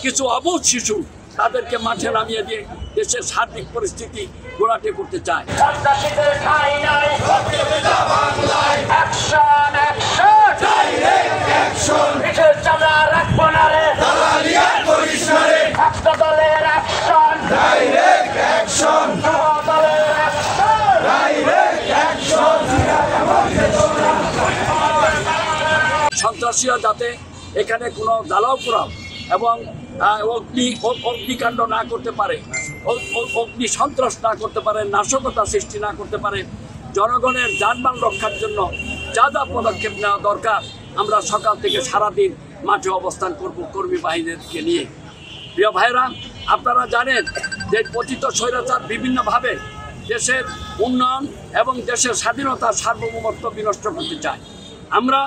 কিছু অবুঝ শিশু তাদেরকে মাঠে নামিয়ে দিয়ে দেশের সার্বিক পরিস্থিতি ঘোলাটে করতে চায়। সন্ত্রাসীরা যাতে এখানে কোনো জ্বালাও পোড়াও এবং অগ্নিকাণ্ড না করতে পারে, অগ্নি সন্ত্রাস না করতে পারে, নাশকতা সৃষ্টি না করতে পারে, জনগণের যানবাহন রক্ষার জন্য যা যা পদক্ষেপ নেওয়া দরকার আমরা সকাল থেকে সারাদিন মাঠে অবস্থান করব কর্মী বাহিনীকে নিয়ে। প্রিয় ভাইরা, আপনারা জানেন যে পতিত স্বৈরাচার বিভিন্নভাবে দেশের উন্নয়ন এবং দেশের স্বাধীনতা সার্বভৌমত্ব বিনষ্ট করতে চায়। আমরা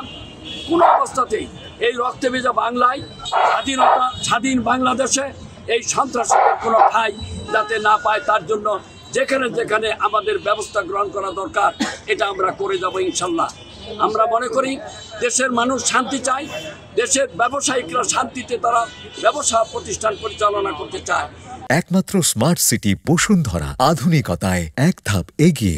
কোনো অবস্থাতেই এই রক্তে ভেজা বাংলায় স্বাধীন বাংলাদেশে এই সন্ত্রাসীদের কোনো ঠাঁই যাতে না পায় তার জন্য যেখানে যেখানে আমাদের ব্যবস্থা গ্রহণ করা দরকার এটা আমরা করে যাব ইনশাল্লাহ। আমরা মনে করি দেশের মানুষ শান্তি চায়, দেশের ব্যবসায়িকরা শান্তিতে তারা ব্যবসা প্রতিষ্ঠান পরিচালনা করতে চায়। একমাত্র স্মার্ট সিটি বসুন্ধরা, আধুনিকতায় এক ধাপ এগিয়ে।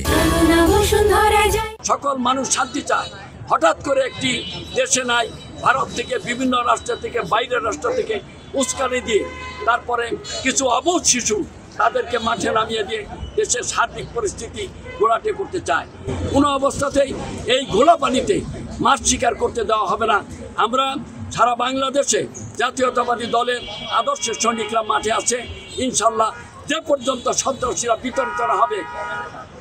সকল মানুষ শান্তি চায়। হঠাৎ করে একটি দেশে নাই, ভারত থেকে বিভিন্ন রাষ্ট্র থেকে বাইরের রাষ্ট্র থেকে উস্কানি দিয়ে তারপরে কিছু অবুঝ শিশু তাদেরকে মাঠে নামিয়ে দিয়ে দেশের সার্বিক পরিস্থিতি ঘোলাটে করতে চায়। কোনো অবস্থাতেই এই ঘোলা পানিতে মাছ শিকার করতে দেওয়া হবে না। আমরা সারা বাংলাদেশে জাতীয়তাবাদী দলের আদর্শের সৈনিকরা মাঠে আছে। ইনশাল্লাহ যে পর্যন্ত সন্ত্রাসীরা বিতরণ করা হবে,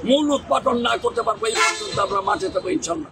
মূল উৎপাদন না করতে পারবো এই পর্যন্ত আমরা মাঠে যাবো ইনশাল্লাহ।